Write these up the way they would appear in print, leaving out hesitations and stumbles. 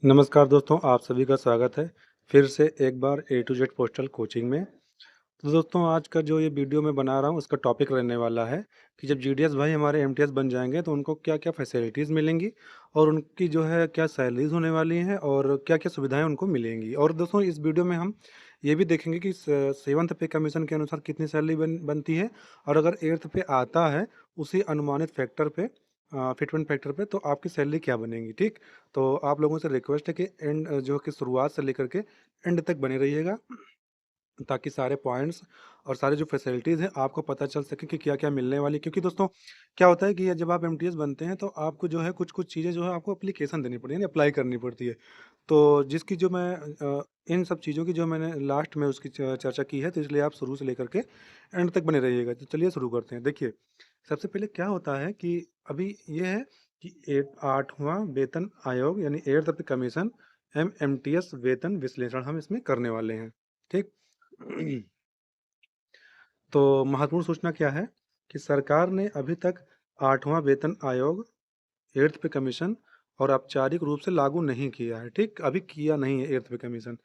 नमस्कार दोस्तों, आप सभी का स्वागत है फिर से एक बार ए टू जेड पोस्टल कोचिंग में। तो दोस्तों आज का जो ये वीडियो मैं बना रहा हूँ उसका टॉपिक रहने वाला है कि जब जीडीएस भाई हमारे एमटीएस बन जाएंगे तो उनको क्या-क्या फैसिलिटीज़ मिलेंगी और उनकी जो है क्या सैलरीज़ होने वाली हैं और क्या-क्या सुविधाएँ उनको मिलेंगी। और दोस्तों इस वीडियो में हम ये भी देखेंगे कि स सेवंथ पे कमीशन के अनुसार कितनी सैलरी बनती है और अगर 8th पे आता है उसी अनुमानित फैक्टर पे फिटमेंट फैक्टर पे तो आपकी सैलरी क्या बनेगी, ठीक? तो आप लोगों से रिक्वेस्ट है कि जो कि शुरुआत से लेकर के एंड तक बने रहिएगा ताकि सारे पॉइंट्स और सारे जो फैसिलिटीज़ हैं आपको पता चल सके कि क्या-क्या मिलने वाली है। क्योंकि दोस्तों क्या होता है कि ये जब आप एमटीएस बनते हैं तो आपको जो है कुछ-कुछ चीज़ें जो है आपको एप्लीकेशन देनी पड़ती है, यानी अप्लाई करनी पड़ती है। तो जिसकी जो मैं इन सब चीज़ों की जो मैंने लास्ट में उसकी चर्चा की है, तो इसलिए आप शुरू से लेकर के एंड तक बने रहिएगा। तो चलिए शुरू करते हैं। देखिए, सबसे पहले क्या होता है कि अभी ये है कि 8वां वेतन आयोग यानी 8th पे कमीशन एमटीएस वेतन विश्लेषण हम इसमें करने वाले हैं, ठीक? तो महत्वपूर्ण सूचना क्या है कि सरकार ने अभी तक 8वां वेतन आयोग 8th पे कमीशन और औपचारिक रूप से लागू नहीं किया है, ठीक? अभी किया नहीं है 8th पे कमीशन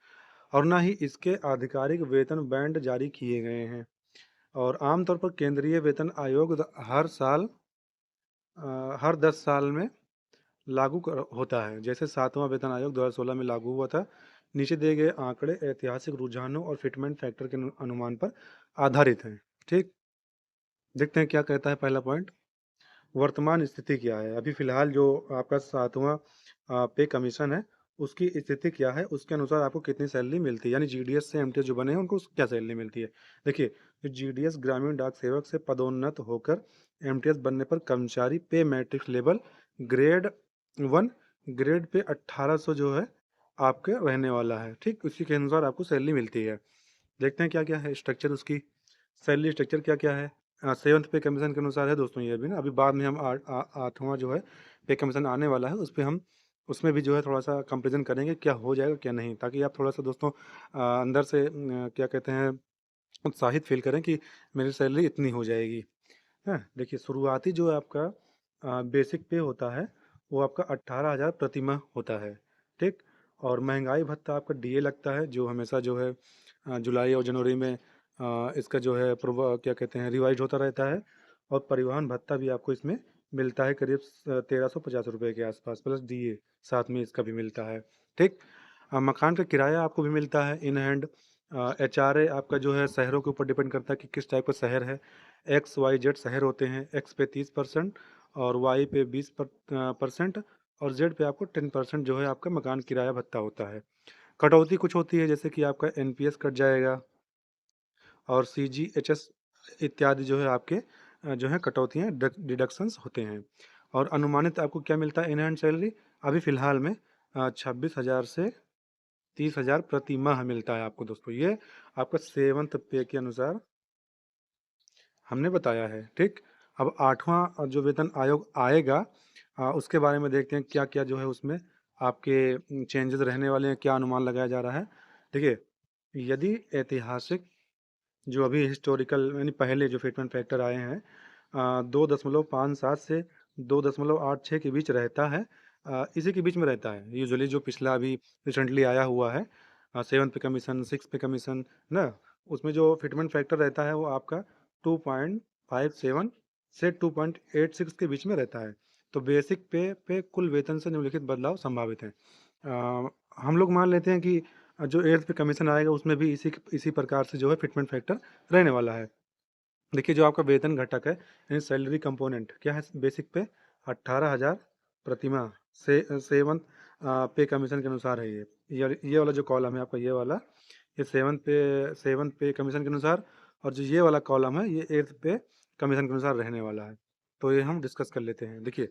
और ना ही इसके आधिकारिक वेतन बैंड जारी किए गए हैं। और आमतौर पर केंद्रीय वेतन आयोग हर 10 साल में होता है। जैसे 7वां वेतन आयोग 2016 में लागू हुआ था। नीचे दिए गए आंकड़े ऐतिहासिक रुझानों और फिटमेंट फैक्टर के अनुमान पर आधारित हैं, ठीक? देखते हैं क्या कहता है पहला पॉइंट। वर्तमान स्थिति क्या है? अभी फ़िलहाल जो आपका 7वां पे कमीशन है, उसकी स्थिति क्या है? उसके अनुसार आपको कितनी सैलरी मिलती है? यानी जीडीएस से एमटीएस जो बने हैं, उनको क्या सैलरी मिलती है? देखिए, जो जीडीएस ग्रामीण डाक सेवक से पदोन्नत होकर एमटीएस बनने पर कर्मचारी पे matrix level grade 1 grade pay 1800 जो है, आपके रहने वाला है, ठीक? उसी के अनुसार आपको सैलरी मिलती है। देखते हैं क्या-क्या है स्ट्रक्चर उसकी, सैलरी स्ट्रक्चर क्या-क्या है। 7th पे कमीशन के अनुसार है दोस्तों ये भी ना, अभी बाद में हम 8वां जो है पे कमीशन आने वाला है, उस पे हम उसमें भी जो है थोड़ा-सा कंपैरिज़न करेंगे, क्या हो जाएगा, क्या नहीं, ताकि आप थोड़ा-सा दोस्तों अंदर से क्या कहते हैं, उत्साहित फ़ील करें कि मेरी सैलरी इतनी हो जाएगी, हैं? देखिए शुरुआती जो आपका बेसिक पे होता है, वो आपका 18,000 प्रति माह होता है, ठीक? और महँगाई भत्ता आपका डीए लगता है, जो हमेशा जो है जुलाई और जनवरी में इसका जो है क्या कहते हैं रिवाइज़ होता रहता है और परिवहन भत्ता भी आपको इसमें मिलता है करीब 1350 रुपए के आसपास प्लस डीए साथ में इसका भी मिलता है, ठीक? मकान का किराया आपको भी मिलता है इन हैंड। एचआरए आपका जो है शहरों के ऊपर डिपेंड करता है कि किस टाइप का शहर है। एक्स, वाई, जेड शहर होते हैं। एक्स पे 30% और वाई पे 20% और जेड पे आपको 10% जो है आपका मकान किराया भत्ता होता है। कटौती कुछ होती है जैसे कि आपका एनपीएस कट जाएगा और सीजीएचएस इत्यादि जो है आपके जो है कटौतियाँ डिडक्शंस होते हैं। और अनुमानित आपको क्या मिलता है इन हैंड सैलरी? अभी फ़िलहाल में 26,000 से 30,000 प्रति माह मिलता है आपको दोस्तों। ये आपका 7th पे के अनुसार हमने बताया है, ठीक? अब 8वां जो वेतन आयोग आएगा उसके बारे में देखते हैं क्या-क्या जो है उसमें आपके चेंजेज़ रहने वाले हैं, क्या अनुमान लगाया जा रहा है। देखिए, यदि ऐतिहासिक जो अभी हिस्टोरिकल यानी पहले जो फिटमेंट फैक्टर आए हैं 2.57 से 2.86 के बीच रहता है। इसी के बीच में रहता है यूजुअली जो पिछला अभी रिसेंटली आया हुआ है 7 पे कमीशन 6 पे कमीशन ना, उसमें जो फिटमेंट फैक्टर रहता है वो आपका 2.57 से 2.86 के बीच में रहता है। तो बेसिक पे कुल वेतन से निम्नलिखित बदलाव संभावित हैं। हम लोग मान लेते हैं कि जो 8th पे कमीशन आएगा उसमें भी इसी प्रकार से जो है फिटमेंट फैक्टर रहने वाला है। देखिए जो आपका वेतन घटक है यानी सैलरी कंपोनेंट क्या है बेसिक पे 18,000 प्रति माह से 7th पे कमीशन के अनुसार है ये वाला जो कॉलम है आपका ये वाला, ये 7th पे कमीशन के अनुसार और जो ये वाला कॉलम है ये 8th पे कमीशन के अनुसार रहने वाला है। तो ये हम डिस्कस कर लेते हैं। देखिए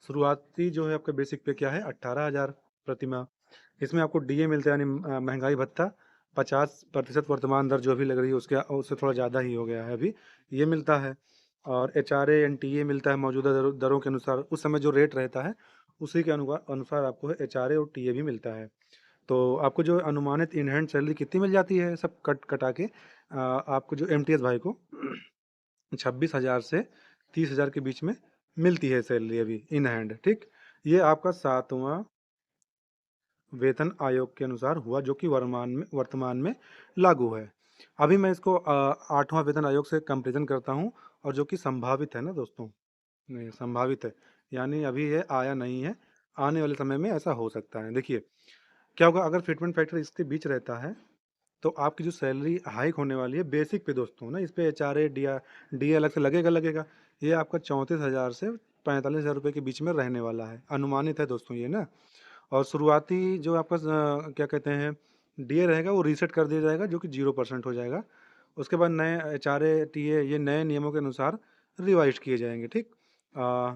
शुरुआती जो है आपका बेसिक पे क्या है 18,000 प्रति माह। इसमें आपको डीए मिलता है यानी महंगाई भत्ता 50% वर्तमान दर जो अभी लग रही है उससे थोड़ा ज़्यादा ही हो गया है अभी, ये मिलता है। और एचआरए एनटीए मिलता है मौजूदा दरों के अनुसार, उस समय जो रेट रहता है उसी के अनुसार आपको एचआरए और टीए भी मिलता है। तो आपको जो अनुमानित इन हैंड सैलरी कितनी मिल जाती है सब कटा के आपको जो एमटीएस भाई को 26,000 से 30,000 के बीच में मिलती है सैलरी अभी इन हैंड, ठीक? ये आपका 7वां वेतन आयोग के अनुसार हुआ, जो कि वर्तमान में लागू है। अभी मैं इसको 8वां वेतन आयोग से कंपेरिजन करता हूँ, और जो कि संभावित है ना दोस्तों, नहीं संभावित है, यानी अभी ये आया नहीं है, आने वाले समय में ऐसा हो सकता है। देखिए क्या होगा अगर फिटमेंट फैक्टर इसके बीच रहता है, तो आपकी जो सैलरी हाइक होने वाली है बेसिक पे दोस्तों ना, इस पे एचआरए डी अलग से लगेगा, ये आपका 34,000 से 45,000 रुपये के बीच में रहने वाला है, अनुमानित है दोस्तों ये ना। और शुरुआती जो आपका क्या कहते हैं डीए रहेगा वो रीसेट कर दिया जाएगा, जो कि 0% हो जाएगा। उसके बाद नए एचआरए टीए ये नए नियमों के अनुसार रिवाइज किए जाएंगे, ठीक। आ,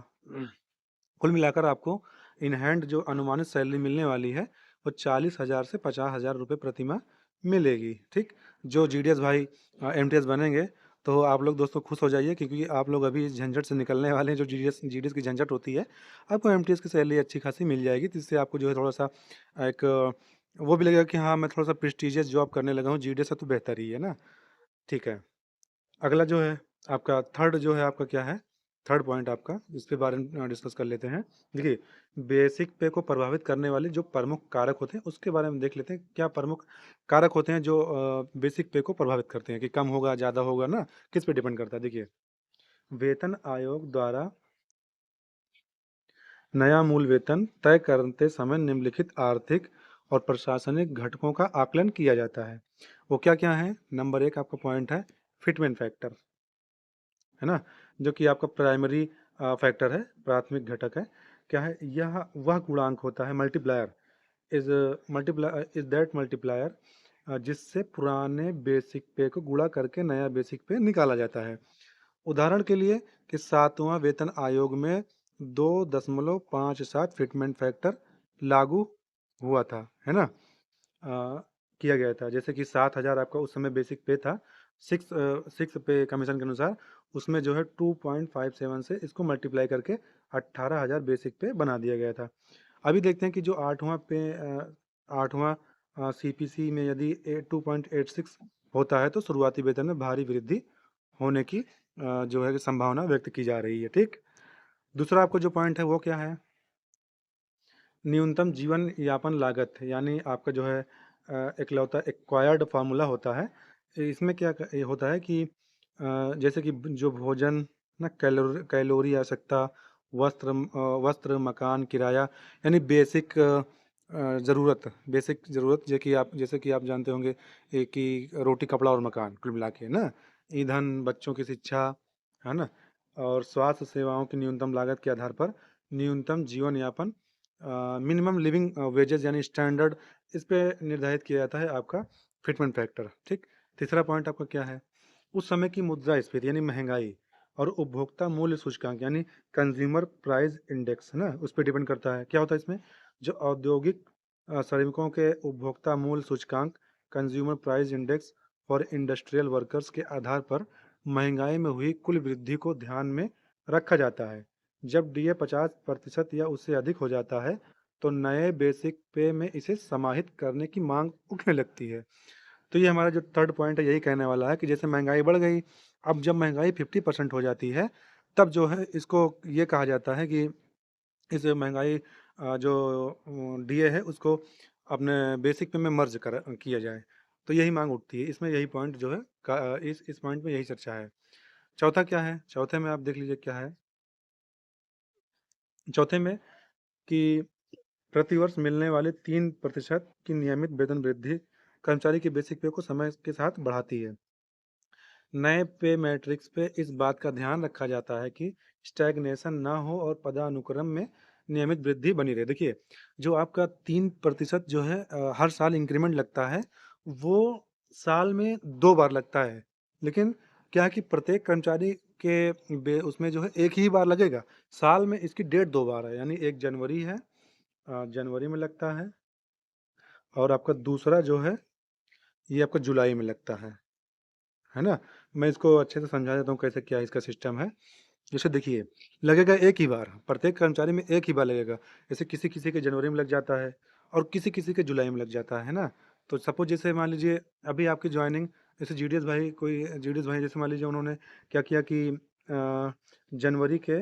कुल मिलाकर आपको इन हैंड जो अनुमानित सैलरी मिलने वाली है वो 40,000 से 50,000 रुपये प्रति माह मिलेगी, ठीक। जो जीडीएस भाई एमटीएस बनेंगे, तो आप लोग दोस्तों खुश हो जाइए, क्योंकि आप लोग अभी इस झंझट से निकलने वाले हैं, जो जीडीएस की झंझट होती है। आपको एमटीएस की सैलरी अच्छी खासी मिल जाएगी, जिससे आपको जो है थोड़ा सा एक वो भी लगेगा कि हाँ मैं थोड़ा सा प्रेस्टिजियस जॉब करने लगा हूँ, जीडीएस से तो बेहतर ही है ना। ठीक है, अगला जो है आपका थर्ड जो है आपका क्या है, थर्ड पॉइंट आपका इसके बारे में डिस्कस कर लेते हैं। देखिए बेसिक पे को प्रभावित करने वाले जो प्रमुख कारक होते हैं उसके बारे में देख लेते हैं, क्या प्रमुख कारक होते हैं जो बेसिक पे को प्रभावित करते हैं, कि कम होगा ज़्यादा होगा ना, किस पे डिपेंड करता है। देखिए वेतन आयोग द्वारा नया मूल वेतन तय करते समय निम्नलिखित आर्थिक और प्रशासनिक घटकों का आकलन किया जाता है। वो क्या क्या है, नंबर एक आपका पॉइंट है फिटमेंट फैक्टर, है ना, जो कि आपका प्राइमरी फैक्टर है, प्राथमिक घटक है। क्या है यह, वह गुणांक होता है मल्टीप्लायर, इज दैट मल्टीप्लायर जिससे पुराने बेसिक पे को गुणा करके नया बेसिक पे निकाला जाता है। उदाहरण के लिए कि 7वां वेतन आयोग में 2.57 फिटमेंट फैक्टर लागू हुआ था, है ना, किया गया था। जैसे कि 7,000 आपका उस समय बेसिक पे था, सिक्स पे कमीशन के अनुसार, उसमें जो है 2.57 से इसको मल्टीप्लाई करके 18,000 बेसिक पे बना दिया गया था। अभी देखते हैं कि जो आठवां सीपीसी में यदि 2.86 होता है, तो शुरुआती वेतन में भारी वृद्धि होने की जो है कि संभावना व्यक्त की जा रही है, ठीक। दूसरा आपको जो पॉइंट है वो क्या है, न्यूनतम जीवन यापन लागत, यानी आपका जो है इकलौता एक्वायर्ड फार्मूला होता है। इसमें क्या ये होता है कि जैसे कि जो भोजन ना, कैलोरी आवश्यकता, वस्त्र मकान किराया, यानी बेसिक ज़रूरत जैसे कि आप जानते होंगे कि रोटी कपड़ा और मकान कुल मिला के ना, ईंधन, बच्चों की शिक्षा, है ना, और स्वास्थ्य सेवाओं की न्यूनतम लागत के आधार पर न्यूनतम जीवन यापन मिनिमम लिविंग वेजेस यानी स्टैंडर्ड, इस पे निर्धारित किया जाता है आपका फिटमेंट फैक्टर, ठीक। तीसरा पॉइंट आपका क्या है, उस समय की मुद्रास्फीति यानी महंगाई, और उपभोक्ता मूल्य सूचकांक यानी कंज्यूमर प्राइस इंडेक्स है ना, उस पर डिपेंड करता है। क्या होता है इसमें, जो औद्योगिक श्रमिकों के उपभोक्ता मूल्य सूचकांक, consumer price index for industrial workers के आधार पर महंगाई में हुई कुल वृद्धि को ध्यान में रखा जाता है। जब डीए 50% या उससे अधिक हो जाता है, तो नए बेसिक पे में इसे समाहित करने की मांग उठने लगती है। तो ये हमारा जो थर्ड पॉइंट है यही कहने वाला है कि जैसे महंगाई बढ़ गई, अब जब महंगाई 50% हो जाती है, तब जो है इसको ये कहा जाता है कि इस महंगाई जो डीए है उसको अपने बेसिक पे में मर्ज कर किया जाए। तो यही मांग उठती है, इसमें यही पॉइंट जो है इस पॉइंट में यही चर्चा है। चौथा क्या है, चौथे में आप देख लीजिए क्या है, चौथे में कि प्रतिवर्ष मिलने वाले 3% की नियमित वेतन वृद्धि कर्मचारी की बेसिक पे को समय के साथ बढ़ाती है। नए पे मैट्रिक्स पे इस बात का ध्यान रखा जाता है कि स्टैग्नेशन ना हो और पदानुक्रम में नियमित वृद्धि बनी रहे। देखिए जो आपका 3% जो है हर साल इंक्रीमेंट लगता है, वो साल में 2 बार लगता है। लेकिन क्या है कि प्रत्येक कर्मचारी के उसमें जो है एक ही बार लगेगा, साल में इसकी डेट 2 बार है, यानी एक जनवरी है, जनवरी में लगता है, और आपका दूसरा जो है ये आपका जुलाई में लगता है ना। मैं इसको अच्छे से समझा देता हूँ कैसे क्या इसका सिस्टम है। जैसे देखिए लगेगा एक ही बार, प्रत्येक कर्मचारी में एक ही बार लगेगा। जैसे किसी किसी के जनवरी में लग जाता है, और किसी किसी के जुलाई में लग जाता है ना। तो सपोज जैसे मान लीजिए अभी आपकी ज्वाइनिंग, जैसे जीडीएस भाई जैसे मान लीजिए उन्होंने क्या किया कि जनवरी के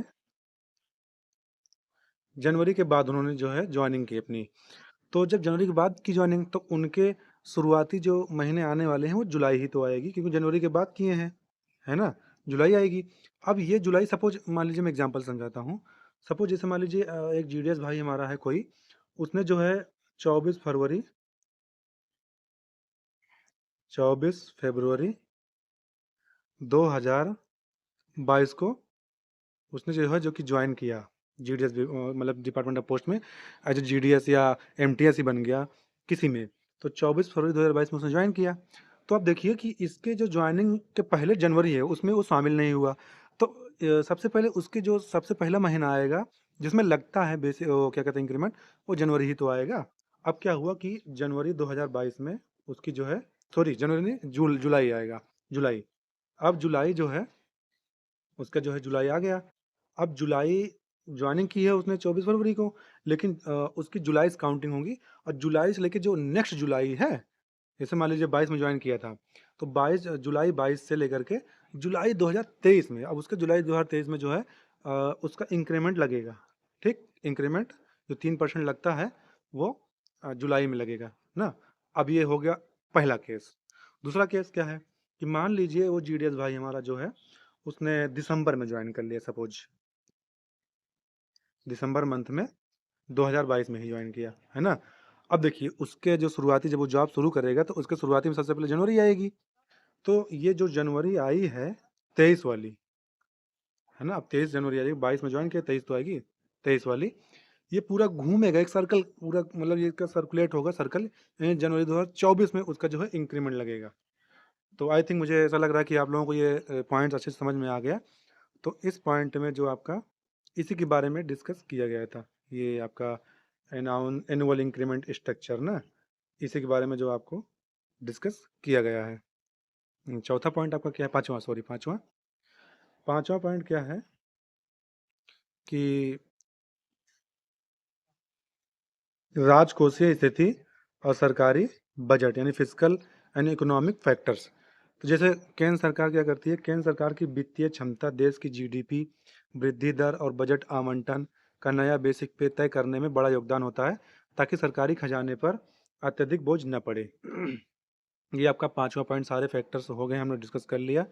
जनवरी के बाद उन्होंने जो है ज्वाइनिंग की अपनी, तो जब जनवरी के बाद की जॉइनिंग, तो उनके शुरुआती जो महीने आने वाले हैं वो जुलाई ही तो आएगी, क्योंकि जनवरी के बाद किए हैं, है ना? जुलाई आएगी। अब ये जुलाई सपोज़ मान लीजिए, मैं एग्ज़ाम्पल समझाता हूँ। सपोज़ जैसे मान लीजिए एक जीडीएस भाई हमारा है कोई, उसने जो है 24 फरवरी 24 फरवरी 2022 को उसने जो है जो कि जॉइन किया जीडीएस, मतलब डिपार्टमेंट ऑफ पोस्ट में एज ए जीडीएस या एमटीएस ही बन गया किसी में। तो 24 फरवरी 2022 में उसने ज्वाइन किया। तो आप देखिए कि इसके जो ज्वाइनिंग के पहले जनवरी है उसमें वो शामिल नहीं हुआ। तो सबसे पहले उसके जो सबसे पहला महीना आएगा जिसमें लगता है बेसिक, वो क्या कहते हैं, इंक्रीमेंट, वो जनवरी ही तो आएगा। अब क्या हुआ कि जनवरी 2022 में उसकी जो है, सॉरी जनवरी नहीं, जुलाई आएगा, जुलाई। अब जुलाई जो है उसका जो है जुलाई आ गया। अब जुलाई जॉइनिंग की है उसने 24 फरवरी को, लेकिन उसकी जुलाई से काउंटिंग होगी। और जुलाई से लेके जो नेक्स्ट जुलाई है, जैसे मान लीजिए 22 में ज्वाइन किया था, तो 22 जुलाई 22 से लेकर के जुलाई 2023 में, अब उसके जुलाई 2023 में जो है उसका इंक्रीमेंट लगेगा। ठीक, इंक्रीमेंट जो 3% लगता है वो जुलाई में लगेगा ना। अब ये हो गया पहला केस। दूसरा केस क्या है कि मान लीजिए वो जीडीएस भाई हमारा जो है उसने दिसंबर में ज्वाइन कर लिया, सपोज दिसंबर मंथ में 2022 में ही ज्वाइन किया, है ना। अब देखिए उसके जो शुरुआती, जब वो जॉब शुरू करेगा तो उसके शुरुआती में सबसे पहले जनवरी आएगी। तो ये जो जनवरी आई है 23 वाली, है ना, अब 23 जनवरी आएगी, 22 में ज्वाइन किया, 23 तो आएगी, 23 वाली। ये पूरा घूमेगा एक सर्कल, पूरा मतलब ये इसका सर्कुलेट होगा सर्कल, जनवरी 2024 में उसका जो है इंक्रीमेंट लगेगा। तो आई थिंक मुझे ऐसा लग रहा है कि आप लोगों को ये पॉइंट्स अच्छे से समझ में आ गया। तो इस पॉइंट में जो आपका इसी के बारे में डिस्कस किया गया था, ये आपका एनुअल इंक्रीमेंट स्ट्रक्चर ना, इसी के बारे में जो आपको डिस्कस किया गया है। चौथा पॉइंट आपका क्या है, पांचवा, सॉरी पांचवा, पांचवा पॉइंट क्या है कि राजकोषीय स्थिति और सरकारी बजट, यानी फिजिकल एंड इकोनॉमिक फैक्टर्स। तो जैसे केंद्र सरकार क्या करती है, केंद्र सरकार की वित्तीय क्षमता देश की जीडीपी वृद्धि दर और बजट आवंटन का नया बेसिक पे तय करने में बड़ा योगदान होता है, ताकि सरकारी खजाने पर अत्यधिक बोझ न पड़े। ये आपका पांचवा पॉइंट, सारे फैक्टर्स हो गए, हमने डिस्कस कर लिया।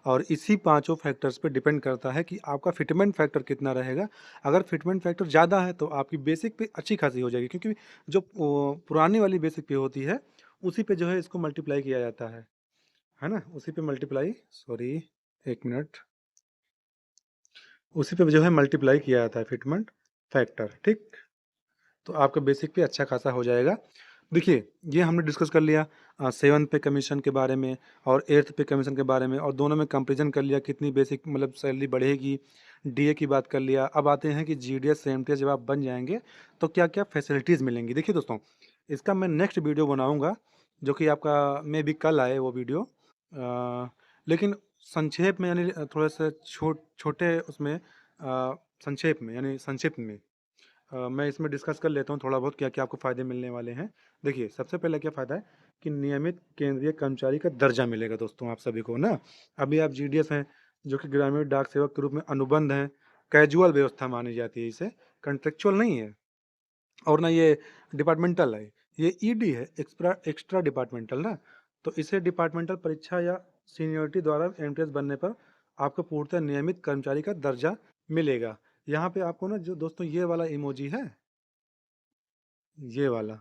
और इसी पांचों फैक्टर्स पे डिपेंड करता है कि आपका फिटमेंट फैक्टर कितना रहेगा। अगर फिटमेंट फैक्टर ज़्यादा है तो आपकी बेसिक पे अच्छी खासी हो जाएगी, क्योंकि जो पुरानी वाली बेसिक पे होती है उसी पे जो है इसको मल्टीप्लाई किया जाता है ना, उसी पे मल्टीप्लाई, सॉरी एक मिनट, उसी पे जो है मल्टीप्लाई किया जाता है फिटमेंट फैक्टर। ठीक, तो आपका बेसिक पे अच्छा खासा हो जाएगा। देखिए ये हमने डिस्कस कर लिया सेवन्थ पे कमीशन के बारे में और एट्थ पे कमीशन के बारे में, और दोनों में कंपेरिजन कर लिया कितनी बेसिक मतलब सैलरी बढ़ेगी, डीए की बात कर लिया। अब आते हैं कि जीडीएस से एमटीएस जब आप बन जाएंगे तो क्या क्या फैसिलिटीज़ मिलेंगी। देखिए दोस्तों, इसका मैं नेक्स्ट वीडियो बनाऊंगा, जो कि आपका मे भी कल आए वो वीडियो, लेकिन संक्षेप में, यानी थोड़ा सा छोटे उसमें संक्षेप में, यानी संक्षिप्त में मैं इसमें डिस्कस कर लेता हूँ थोड़ा बहुत क्या क्या आपको फ़ायदे मिलने वाले हैं। देखिए सबसे पहले क्या फ़ायदा है कि नियमित केंद्रीय कर्मचारी का दर्जा मिलेगा दोस्तों आप सभी को ना। अभी आप जीडीएस हैं, जो कि ग्रामीण डाक सेवक के रूप में अनुबंध हैं, कैजुअल व्यवस्था मानी जाती है इसे, कॉन्ट्रेक्चुअल नहीं है। और ना ये डिपार्टमेंटल है, ये ईडी है, एक्स्ट्रा एक्स्ट्रा डिपार्टमेंटल ना। तो इसे डिपार्टमेंटल परीक्षा या सीनियरिटी द्वारा एमटीएस बनने पर आपको पूर्णतः नियमित कर्मचारी का दर्जा मिलेगा। यहाँ पे आपको ना जो दोस्तों ये वाला इमोजी है, ये वाला,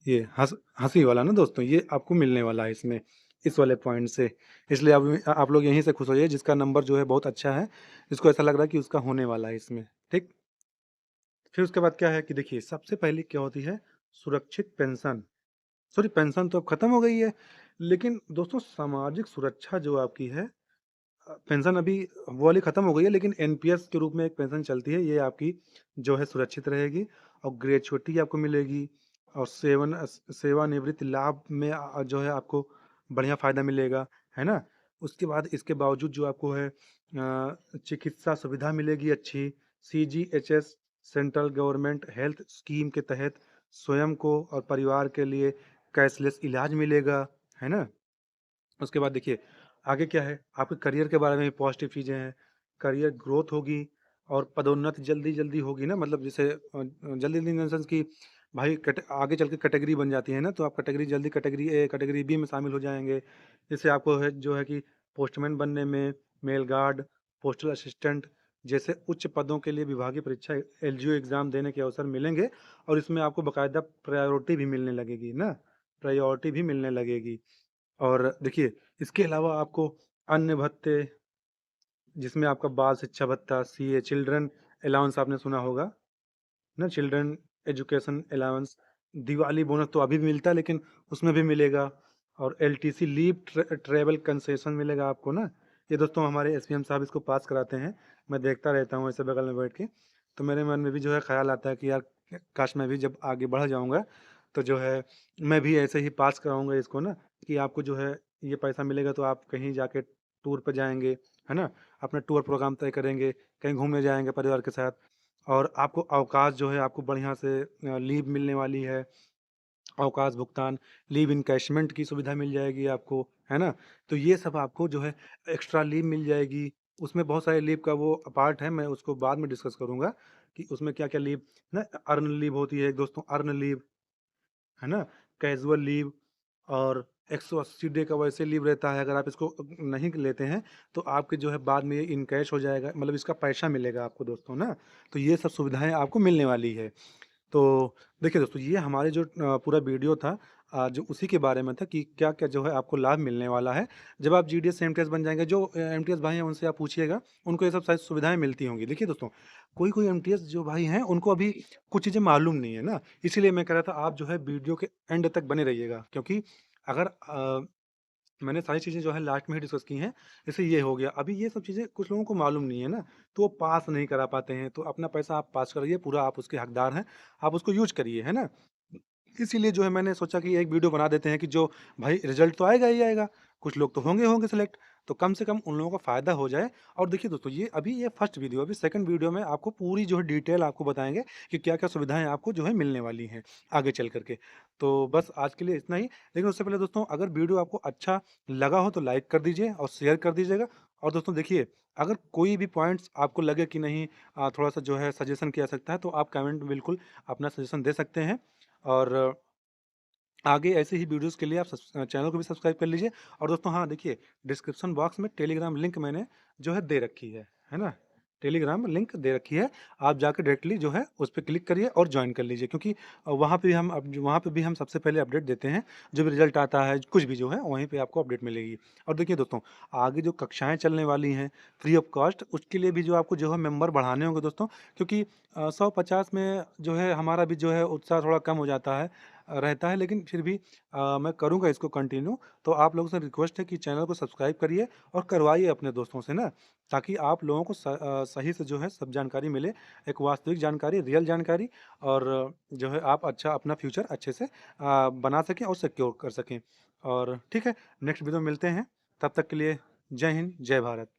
ये हंसी वाला ना दोस्तों, ये आपको मिलने वाला है इसमें, इस वाले पॉइंट से। इसलिए आप लोग यहीं से खुश हो जाइए, जिसका नंबर जो है बहुत अच्छा है, जिसको ऐसा लग रहा है कि उसका होने वाला है इसमें। ठीक, फिर उसके बाद क्या है कि देखिए सबसे पहले क्या होती है, सुरक्षित पेंशन। सॉरी पेंशन तो अब खत्म हो गई है, लेकिन दोस्तों सामाजिक सुरक्षा जो आपकी है, पेंशन अभी वो वाली खत्म हो गई है, लेकिन एनपीएस के रूप में एक पेंशन चलती है, ये आपकी जो है सुरक्षित रहेगी। और ग्रेचुइटी आपको मिलेगी, और सेवानिवृत्ति लाभ में जो है आपको बढ़िया फायदा मिलेगा, है ना। उसके बाद इसके बावजूद जो आपको है चिकित्सा सुविधा मिलेगी अच्छी, CGHS central government health scheme के तहत स्वयं को और परिवार के लिए कैशलेस इलाज मिलेगा, है ना। उसके बाद देखिए आगे क्या है, आपके करियर के बारे में भी पॉजिटिव चीज़ें हैं, करियर ग्रोथ होगी, और पदोन्नति जल्दी-जल्दी होगी ना, मतलब जैसे जल्दी-जल्दी इन द सेंस कि भाई आगे चल के कैटेगरी बन जाती है ना, तो आप कैटेगरी जल्दी कैटेगरी ए, कैटेगरी बी में शामिल हो जाएँगे। इससे आपको है जो है कि पोस्टमैन बनने में, मेल गार्ड, पोस्टल असिस्टेंट जैसे उच्च पदों के लिए विभागीय परीक्षा एलजीओ एग्ज़ाम देने के अवसर मिलेंगे और इसमें आपको बाकायदा प्रायोरिटी भी मिलने लगेगी ना, प्रायोरिटी भी मिलने लगेगी। और देखिए, इसके अलावा आपको अन्य भत्ते जिसमें आपका बाल शिक्षा भत्ता, सीए, चिल्ड्रन अलाउंस आपने सुना होगा ना, children education allowance, Diwali bonus तो अभी भी मिलता है लेकिन उसमें भी मिलेगा, और एलटीसी लीव ट्रैवल कंसेशन मिलेगा आपको ना। ये दोस्तों हमारे एसपीएम साहब इसको पास कराते हैं, मैं देखता रहता हूँ ऐसे बगल में बैठ के, तो मेरे मन में भी जो है ख्याल आता है कि यार काश मैं भी जब आगे बढ़ जाऊँगा तो जो है मैं भी ऐसे ही पास कराऊँगा इसको ना, कि आपको जो है ये पैसा मिलेगा तो आप कहीं जाके टूर पे जाएँगे, है ना? अपना टूर प्रोग्राम तय करेंगे, कहीं घूमने जाएँगे परिवार के साथ, और आपको अवकाश जो है आपको बढ़िया से लीव मिलने वाली है, अवकाश भुगतान, लीव एनकैशमेंट की सुविधा मिल जाएगी आपको, है ना? तो ये सब आपको जो है एक्स्ट्रा लीव मिल जाएगी। उसमें बहुत सारे लीव का वो पार्ट है, मैं उसको बाद में डिस्कस करूँगा कि उसमें क्या-क्या लीव ना, अर्न लीव होती है दोस्तों, अर्न लीव, है ना? कैज़ुअल लीव, और 180 डे का वैसे लीव रहता है, अगर आप इसको नहीं लेते हैं, तो आपके जो है बाद में ये इन कैश हो जाएगा, मतलब इसका पैसा मिलेगा आपको दोस्तों ना। तो ये सब सुविधाएँ आपको मिलने वाली है। तो देखिए दोस्तों, ये हमारे जो पूरा वीडियो था जो उसी के बारे में था कि क्या-क्या जो है आपको लाभ मिलने वाला है। जब आप जीडीएस एमटीएस बन जाएँगे, जो एमटीएस भाई हैं उनसे आप पूछिएगा, उनको ये सब सारी सुविधाएँ मिलती होंगी। देखिए दोस्तों, कोई-कोई एमटीएस जो भाई हैं उनको अभी कुछ चीज़ें मालूम नहीं है ना, इसीलिए मैं कह रहा था आप जो है वीडियो के एंड तक बने रहिएगा, क्योंकि अगर मैंने सारी चीज़ें जो है लास्ट में ही डिस्कस की हैं, जैसे ये हो गया। अभी ये सब चीज़ें कुछ लोगों को मालूम नहीं है ना, तो वो पास नहीं करा पाते हैं, तो अपना पैसा आप पास कराइए, पूरा आप उसके हकदार हैं, आप उसको यूज़ करिए, है ना? इसीलिए जो है मैंने सोचा कि एक वीडियो बना देते हैं कि जो भाई रिज़ल्ट तो आएगा ही आएगा, कुछ लोग तो होंगे सेलेक्ट, तो कम से कम उन लोगों को फ़ायदा हो जाए। और देखिए दोस्तों, ये अभी ये फर्स्ट वीडियो, अभी सेकंड वीडियो में आपको पूरी जो है डिटेल आपको बताएँगे कि क्या-क्या सुविधाएँ आपको जो है मिलने वाली हैं, आगे चल कर के। तो बस आज के लिए इतना ही, लेकिन उससे पहले दोस्तों अगर वीडियो आपको अच्छा लगा हो तो लाइक कर दीजिए और शेयर कर दीजिएगा। और दोस्तों देखिए, अगर कोई भी पॉइंट्स आपको लगे कि नहीं थोड़ा-सा जो है सजेशन किया जा सकता है, तो आप कमेंट में बिल्कुल अपना सजेशन दे सकते हैं। और आगे ऐसे ही वीडियोज़ के लिए आप चैनल को भी सब्सक्राइब कर लीजिए। और दोस्तों हाँ, देखिए डिस्क्रिप्शन बॉक्स में टेलीग्राम लिंक मैंने जो है दे रखी है ना? टेलीग्राम लिंक दे रखी है, आप जाके डायरेक्टली जो है उस पे क्लिक करिए और जॉइन कर लीजिए, क्योंकि वहाँ पे भी हम सबसे पहले अपडेट देते हैं, जो भी रिज़ल्ट आता है, कुछ भी जो है वहीं पे आपको अपडेट मिलेगी। और देखिए दोस्तों, आगे जो कक्षाएँ चलने वाली हैं फ्री ऑफ कॉस्ट, उसके लिए भी जो आपको जो है मेंबर बढ़ाने होंगे दोस्तों, क्योंकि 100-50 में जो है हमारा भी जो है उत्साह थोड़ा कम हो जाता है, रहता है, लेकिन फिर भी मैं करूँगा इसको कंटिन्यू। तो आप लोगों से रिक्वेस्ट है कि चैनल को सब्सक्राइब करिए और करवाइए अपने दोस्तों से ना, ताकि आप लोगों को सही से जो है सब जानकारी मिले, एक वास्तविक जानकारी, रियल जानकारी, और जो है आप अच्छा अपना फ्यूचर अच्छे से बना सकें और सिक्योर कर सकें। और ठीक है, नेक्स्ट वीडियो में मिलते हैं, तब तक के लिए जय हिंद, जय भारत।